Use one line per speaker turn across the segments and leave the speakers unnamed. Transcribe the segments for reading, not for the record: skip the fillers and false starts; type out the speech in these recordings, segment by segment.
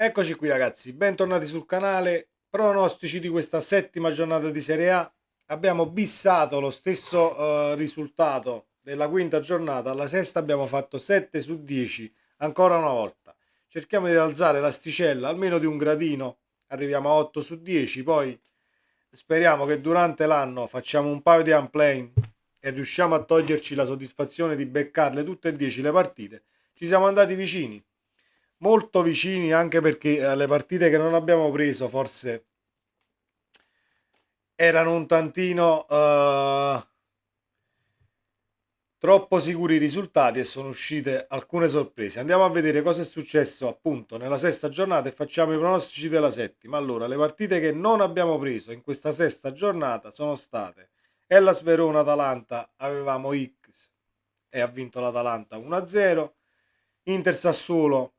Eccoci qui ragazzi, bentornati sul canale. Pronostici di questa settima giornata di Serie A. Abbiamo bissato lo stesso risultato della quinta giornata, alla sesta abbiamo fatto 7 su 10, ancora una volta. Cerchiamo di alzare l'asticella almeno di un gradino, arriviamo a 8 su 10, poi speriamo che durante l'anno facciamo un paio di unplane e riusciamo a toglierci la soddisfazione di beccarle tutte e 10 le partite. Ci siamo andati vicini, molto vicini, anche perché le partite che non abbiamo preso forse erano un tantino troppo sicuri i risultati e sono uscite alcune sorprese. Andiamo a vedere cosa è successo appunto nella sesta giornata e facciamo i pronostici della settima. Allora, le partite che non abbiamo preso in questa sesta giornata sono state Hellas Verona-Atalanta, avevamo X e ha vinto l'Atalanta 1-0. Inter Sassuolo,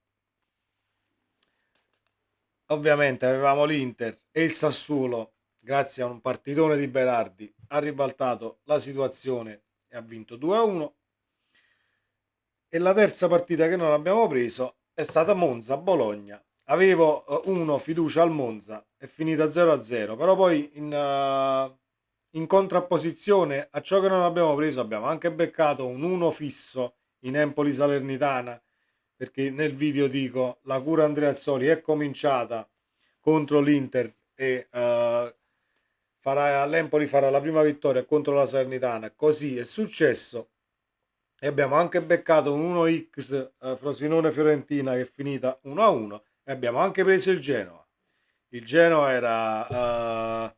ovviamente avevamo l'Inter e il Sassuolo, grazie a un partitone di Berardi, ha ribaltato la situazione e ha vinto 2-1. E la terza partita che non abbiamo preso è stata Monza-Bologna. Avevo uno fiducia al Monza, è finita 0-0, però poi in contrapposizione a ciò che non abbiamo preso abbiamo anche beccato un 1 fisso in Empoli-Salernitana, perché nel video dico la cura Andrea Azzoli è cominciata contro l'Inter e l'Empoli farà la prima vittoria contro la Salernitana, così è successo. E abbiamo anche beccato un 1x Frosinone-Fiorentina che è finita 1-1 e abbiamo anche preso il Genoa. Il Genoa era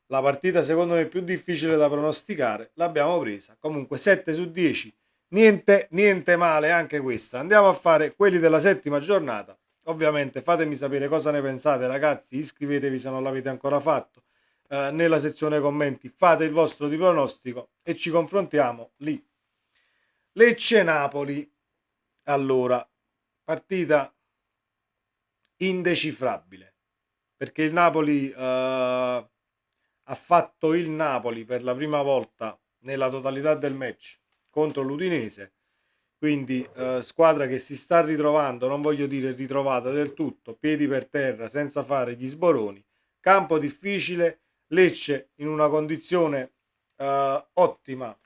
la partita secondo me più difficile da pronosticare, l'abbiamo presa. Comunque 7 su 10, niente male anche questa. Andiamo a fare quelli della settima giornata. Ovviamente fatemi sapere cosa ne pensate ragazzi, iscrivetevi se non l'avete ancora fatto. Nella sezione commenti fate il vostro di pronostico e ci confrontiamo lì. Lecce-Napoli, allora, partita indecifrabile, perché il Napoli ha fatto il Napoli per la prima volta nella totalità del match contro l'Udinese, quindi squadra che si sta ritrovando, non voglio dire ritrovata del tutto, piedi per terra senza fare gli sboroni, campo difficile, Lecce in una condizione ottima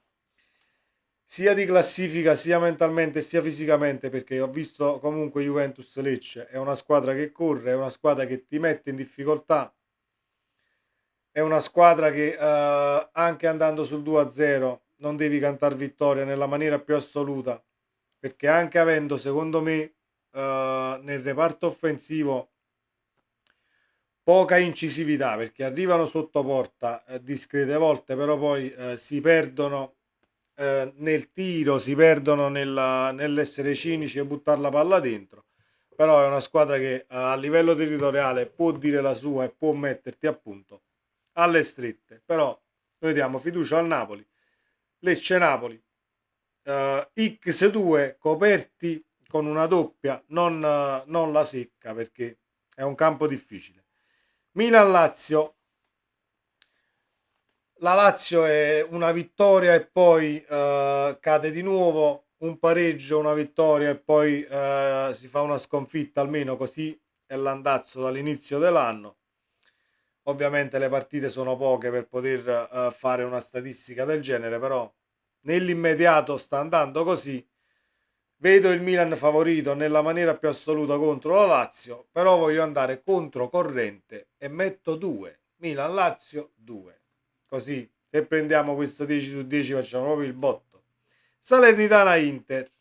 sia di classifica sia mentalmente sia fisicamente, perché ho visto comunque Juventus Lecce è una squadra che corre, è una squadra che ti mette in difficoltà, è una squadra che anche andando sul 2-0 non devi cantare vittoria nella maniera più assoluta, perché anche avendo secondo me nel reparto offensivo poca incisività, perché arrivano sotto porta discrete volte, però poi si perdono nel tiro, si perdono nell'essere cinici e buttare la palla dentro. Però è una squadra che a livello territoriale può dire la sua e può metterti appunto alle strette. Però noi diamo fiducia al Napoli. Lecce-Napoli, X2 coperti con una doppia, non la secca perché è un campo difficile. Milan-Lazio, la Lazio è una vittoria e poi cade di nuovo, un pareggio, una vittoria e poi si fa una sconfitta, almeno così è l'andazzo dall'inizio dell'anno. Ovviamente le partite sono poche per poter fare una statistica del genere, però nell'immediato sta andando così. Vedo il Milan favorito nella maniera più assoluta contro la Lazio, però voglio andare contro corrente e metto 2. Milan-Lazio 2. Così, se prendiamo questo 10 su 10 facciamo proprio il botto. Salernitana-Inter.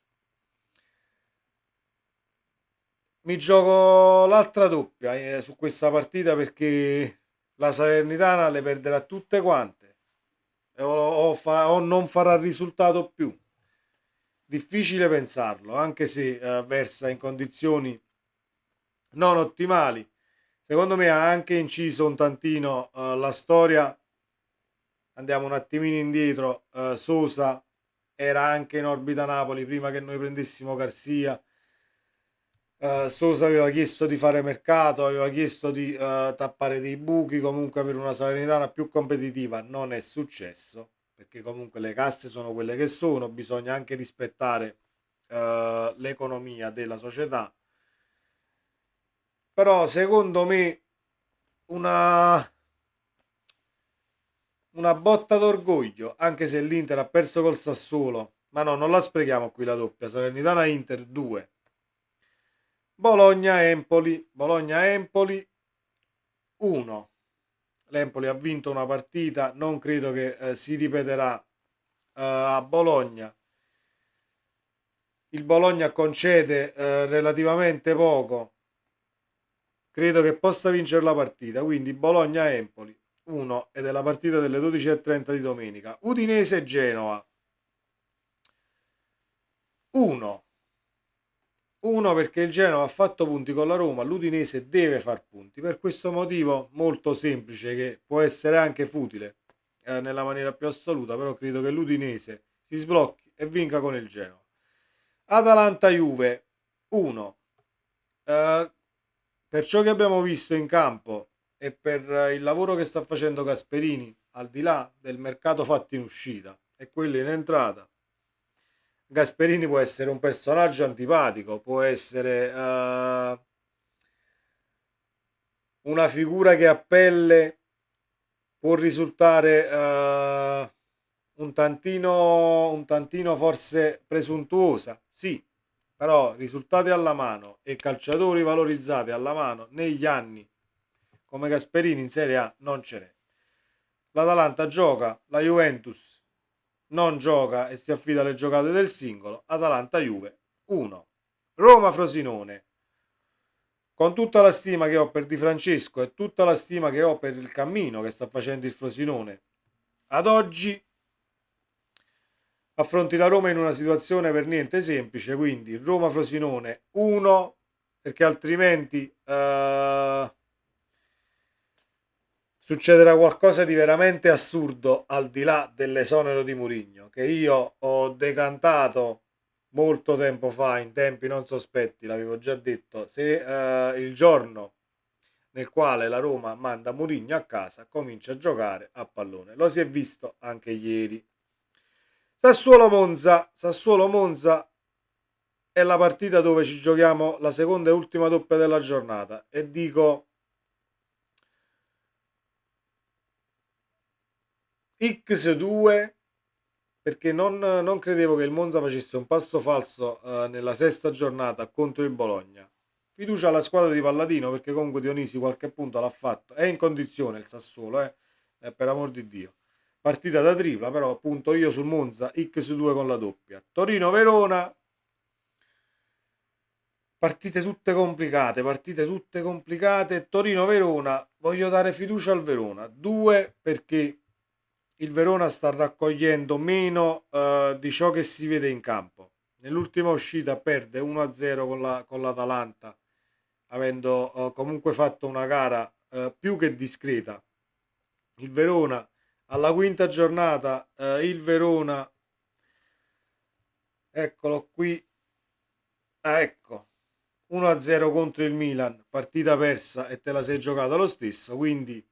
Mi gioco l'altra doppia su questa partita perché la Salernitana le perderà tutte quante o non farà risultato più. Difficile pensarlo, anche se versa in condizioni non ottimali. Secondo me ha anche inciso un tantino la storia. Andiamo un attimino indietro. Sosa era anche in orbita Napoli prima che noi prendessimo Garcia. Sosa aveva chiesto di fare mercato, aveva chiesto di tappare dei buchi, comunque per una Salernitana più competitiva. Non è successo perché comunque le casse sono quelle che sono, bisogna anche rispettare l'economia della società. però secondo me una, una botta d'orgoglio, anche se l'Inter ha perso col Sassuolo, ma no, non la sprechiamo qui la doppia, Salernitana-Inter 2, Bologna-Empoli, Bologna-Empoli 1. L'Empoli ha vinto una partita, non credo che si ripeterà a Bologna. Il Bologna concede relativamente poco, credo che possa vincere la partita, quindi Bologna-Empoli 1 ed è la partita delle 12:30 di domenica. Udinese-Genova 1. 1 perché il Genova ha fatto punti con la Roma, l'Udinese deve far punti, per questo motivo molto semplice che può essere anche futile nella maniera più assoluta, però credo che l'Udinese si sblocchi e vinca con il Genova. Atalanta-Juve 1. Per ciò che abbiamo visto in campo e per il lavoro che sta facendo Gasperini, al di là del mercato fatto in uscita e quello in entrata, Gasperini può essere un personaggio antipatico, può essere una figura che a pelle può risultare un tantino forse presuntuosa, sì, però risultati alla mano e calciatori valorizzati alla mano negli anni come Gasperini in Serie A non ce n'è. L'Atalanta gioca, la Juventus non gioca e si affida alle giocate del singolo. Atalanta-Juve 1. Roma-Frosinone. Con tutta la stima che ho per Di Francesco e tutta la stima che ho per il cammino che sta facendo il Frosinone, ad oggi affronti la Roma in una situazione per niente semplice, quindi Roma-Frosinone 1, perché altrimenti succederà qualcosa di veramente assurdo al di là dell'esonero di Mourinho, che io ho decantato molto tempo fa, in tempi non sospetti, l'avevo già detto, se il giorno nel quale la Roma manda Mourinho a casa comincia a giocare a pallone. Lo si è visto anche ieri. Sassuolo-Monza, Sassuolo-Monza è la partita dove ci giochiamo la seconda e ultima doppia della giornata e dico X2 perché non credevo che il Monza facesse un passo falso nella sesta giornata contro il Bologna. Fiducia alla squadra di Palladino perché comunque Dionisi qualche punto l'ha fatto. È in condizione il Sassuolo, per amor di Dio. Partita da tripla, però appunto io sul Monza X2 con la doppia. Torino-Verona, partite tutte complicate. Torino-Verona, voglio dare fiducia al Verona. 2 perché il Verona sta raccogliendo meno di ciò che si vede in campo. Nell'ultima uscita perde 1-0 con l'Atalanta, avendo comunque fatto una gara più che discreta. Il Verona alla quinta giornata, il Verona, eccolo qui, ecco, 1-0 contro il Milan, partita persa e te la sei giocata lo stesso, quindi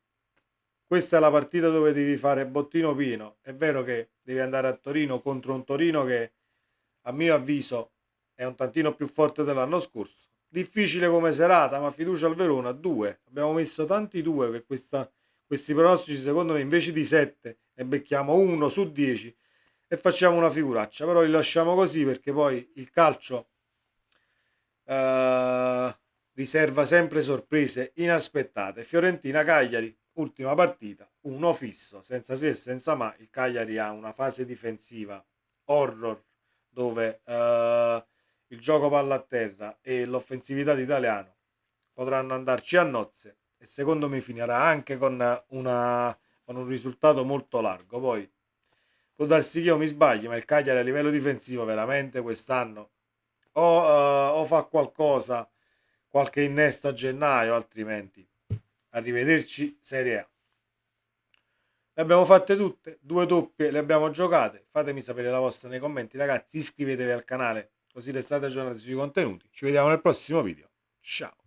questa è la partita dove devi fare bottino pieno. È vero che devi andare a Torino contro un Torino che a mio avviso è un tantino più forte dell'anno scorso. Difficile come serata, ma fiducia al Verona 2. Abbiamo messo tanti 2 per questi pronostici, secondo me invece di 7 ne becchiamo 1 su 10 e facciamo una figuraccia, però li lasciamo così perché poi il calcio eh, riserva sempre sorprese inaspettate. Fiorentina-Cagliari, ultima partita, 1 fisso, senza se e senza ma. Il Cagliari ha una fase difensiva horror dove il gioco palla a terra e l'offensività di Italiano potranno andarci a nozze e secondo me finirà anche con un risultato molto largo. Poi può darsi che io mi sbagli, ma il Cagliari a livello difensivo veramente quest'anno o fa qualcosa, qualche innesto a gennaio, altrimenti arrivederci Serie A. Le abbiamo fatte tutte, 2 doppie le abbiamo giocate. Fatemi sapere la vostra nei commenti, ragazzi. Iscrivetevi al canale così restate aggiornati sui contenuti. Ci vediamo nel prossimo video. Ciao.